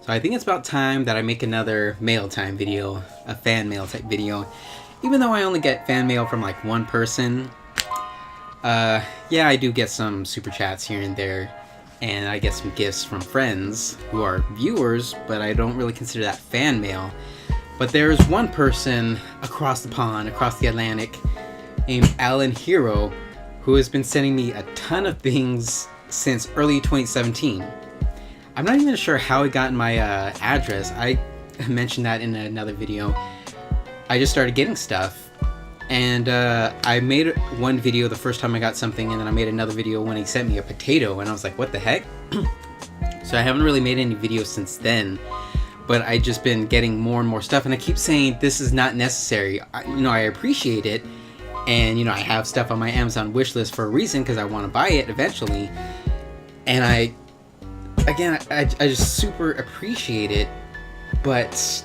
So I think it's about time that I make another mail time video, a fan mail type video. Even though I only get fan mail from like one person, yeah, I do get some super chats here and there, and I get some gifts from friends who are viewers, but I don't really consider that fan mail. But there's one person across the pond, across the Atlantic, named Alan Hero, who has been sending me a ton of things since early 2017. I'm not even sure how he got my address. I mentioned that in another video. I just started getting stuff, and I made one video the first time I got something, and then I made another video when he sent me a potato, and I was like, what the heck? So I haven't really made any videos since then, but I just been getting more and more stuff, and I keep saying this is not necessary. I appreciate it, and I have stuff on my Amazon wish list for a reason, because I want to buy it eventually, and I just super appreciate it, but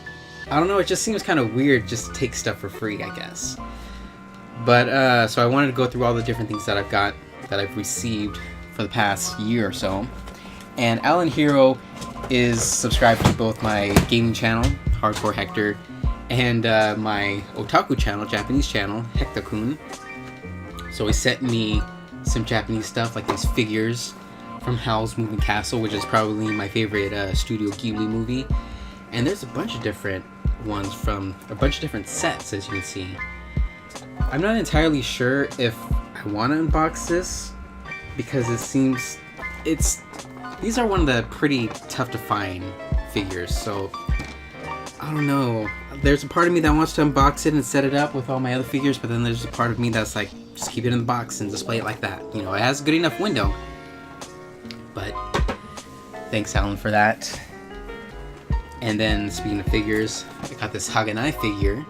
I don't know, it just seems kind of weird just to take stuff for free, I guess. But, so I wanted to go through all the different things that I've received for the past year or so. And Alan Hero is subscribed to both my gaming channel, Hardcore Hector, and my Otaku channel, Japanese channel, Hector-kun. So he sent me some Japanese stuff, like these figures from Howl's Moving Castle, which is probably my favorite Studio Ghibli movie. And there's a bunch of different ones from a bunch of different sets, as you can see. I'm not entirely sure if I want to unbox this, because it seems these are one of the pretty tough to find figures, so I don't know. There's a part of me that wants to unbox it and set it up with all my other figures, but then there's a part of me that's like, just keep it in the box and display it like that. It has a good enough window. But thanks, Alan, for that. And then, speaking of figures, I got this Haganai figure.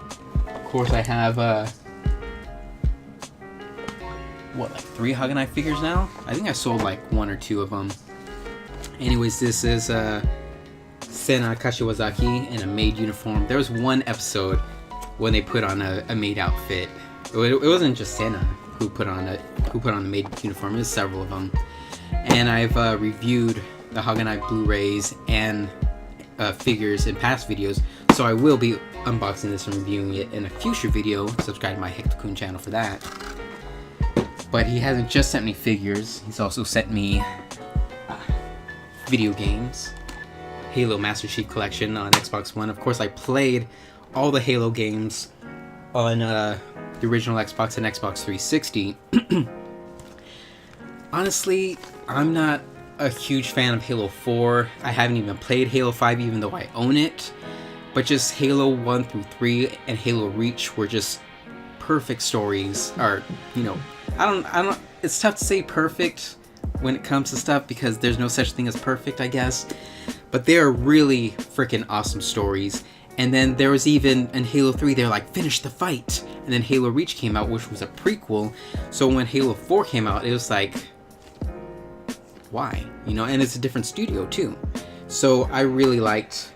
Of course, I have, like 3 Haganai figures now? I think I sold like 1 or 2 of them. Anyways, this is Sena Kashiwazaki in a maid uniform. There was one episode when they put on a maid outfit. It wasn't just Sena who put on a maid uniform. It was several of them. And I've reviewed the Haganai Blu-rays and figures in past videos, so I will be unboxing this and reviewing it in a future video. Subscribe to my Hector-kun channel for that. But he hasn't just sent me figures, he's also sent me video games. Halo Master Chief Collection on Xbox One. Of course, I played all the Halo games on the original Xbox and Xbox 360. Honestly, I'm not a huge fan of Halo 4. I haven't even played Halo 5, even though I own it. But just Halo 1 through 3 and Halo Reach were just perfect stories. Or, I don't, it's tough to say perfect when it comes to stuff, because there's no such thing as perfect, I guess. But they are really freaking awesome stories. And then there was even, in Halo 3, they're like, finish the fight. And then Halo Reach came out, which was a prequel. So when Halo 4 came out, it was like, why? And it's a different studio too. So I really liked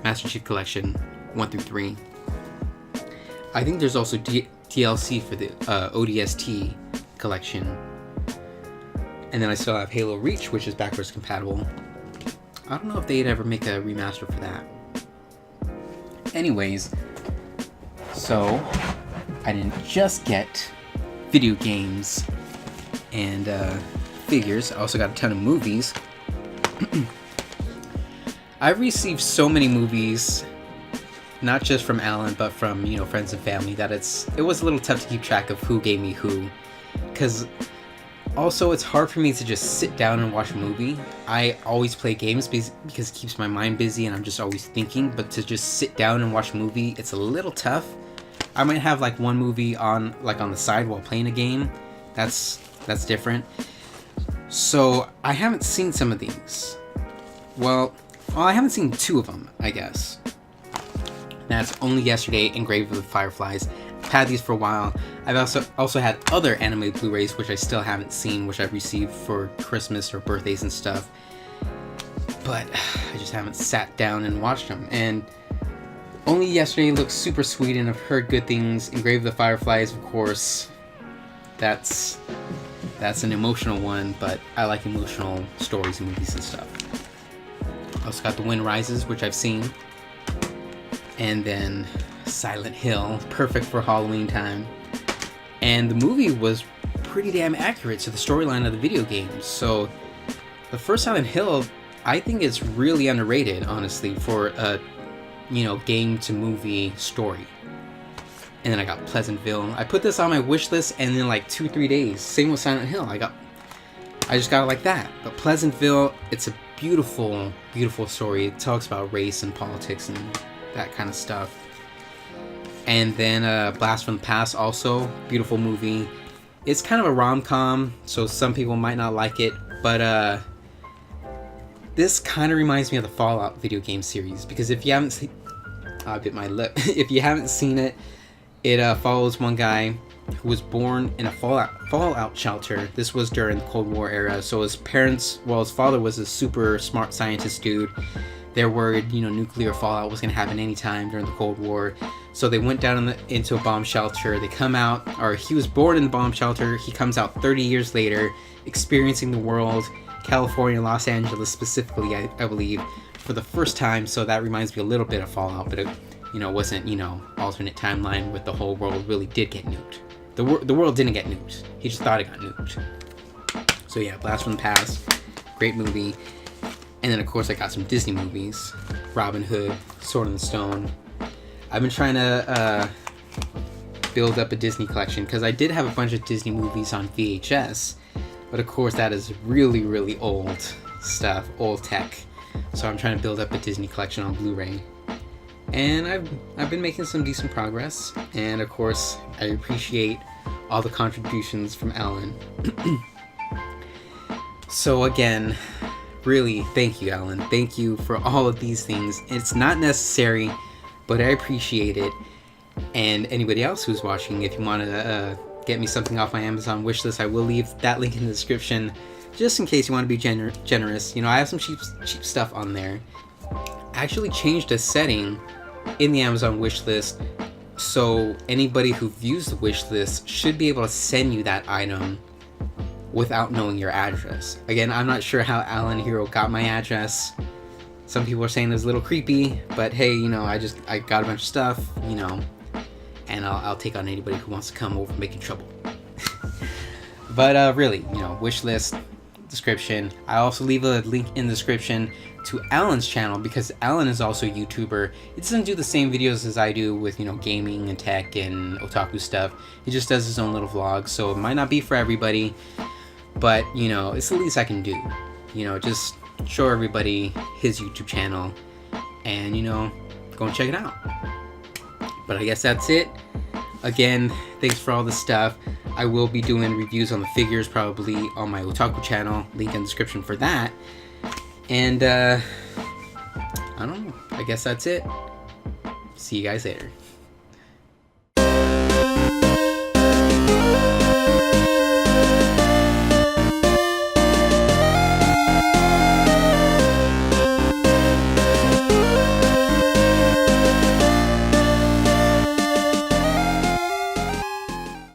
Master Chief Collection 1 through 3. I think there's also DLC for the ODST collection. And then I still have Halo Reach, which is backwards compatible. I don't know if they'd ever make a remaster for that. Anyways, so I didn't just get video games and figures. I also got a ton of movies. I've received so many movies, not just from Alan, but from friends and family, that it was a little tough to keep track of who gave me who. Because also, it's hard for me to just sit down and watch a movie. I always play games because it keeps my mind busy and I'm just always thinking. But to just sit down and watch a movie, it's a little tough. I might have like one movie on the side while playing a game. That's different. So I haven't seen some of these. Well, I haven't seen 2 of them, I guess. That's Only Yesterday and Grave of the Fireflies. I've had these for a while. I've also had other anime Blu-rays which I still haven't seen, which I've received for Christmas or birthdays and stuff. But I just haven't sat down and watched them. And Only Yesterday looks super sweet, and I've heard good things. And Grave of the Fireflies, of course, that's an emotional one, but I like emotional stories and movies and stuff. Also got The Wind Rises, which I've seen. And then Silent Hill, perfect for Halloween time. And the movie was pretty damn accurate to the storyline of the video game. So the first Silent Hill, I think it's really underrated, honestly, for a, game to movie story. And then I got Pleasantville. I put this on my wish list, and in like 2-3 days, same with Silent Hill, I just got it like that. But Pleasantville, it's a beautiful, beautiful story. It talks about race and politics and that kind of stuff. And then Blast from the Past, also beautiful movie. It's kind of a rom-com, so some people might not like it, but this kind of reminds me of the Fallout video game series, because if you haven't seen, I bit my lip. If you haven't seen it, it follows one guy who was born in a fallout shelter. This was during the Cold War era, so his father was a super smart scientist dude. They're worried, nuclear fallout was going to happen anytime during the Cold War. So they went down into a bomb shelter. They come out, or he was born in the bomb shelter. He comes out 30 years later, experiencing the world, California, Los Angeles specifically, I believe, for the first time. So that reminds me a little bit of Fallout, but it, wasn't, alternate timeline with the whole world really did get nuked. The world didn't get nuked. He just thought it got nuked. So yeah, Blast from the Past, great movie. And then, of course, I got some Disney movies. Robin Hood, Sword in the Stone. I've been trying to build up a Disney collection, because I did have a bunch of Disney movies on VHS. But, of course, that is really, really old stuff, old tech. So I'm trying to build up a Disney collection on Blu-ray. And I've been making some decent progress. And, of course, I appreciate all the contributions from Alan. So, again, really, thank you, Alan. Thank you for all of these things. It's not necessary, but I appreciate it. And anybody else who's watching, if you want to get me something off my Amazon wishlist, I will leave that link in the description, just in case you want to be generous. I have some cheap stuff on there. I actually changed a setting in the Amazon wishlist, so anybody who views the wishlist should be able to send you that item without knowing your address. Again, I'm not sure how Alan Hero got my address. Some people are saying it was a little creepy, but hey, I got a bunch of stuff, and I'll take on anybody who wants to come over making trouble. But really, wish list, description. I also leave a link in the description to Alan's channel, because Alan is also a YouTuber. He doesn't do the same videos as I do with, gaming and tech and otaku stuff. He just does his own little vlogs, so it might not be for everybody. But, it's the least I can do. Just show everybody his YouTube channel and, go and check it out. But I guess that's it. Again, thanks for all the stuff. I will be doing reviews on the figures probably on my Otaku channel. Link in the description for that. And, I don't know. I guess that's it. See you guys later.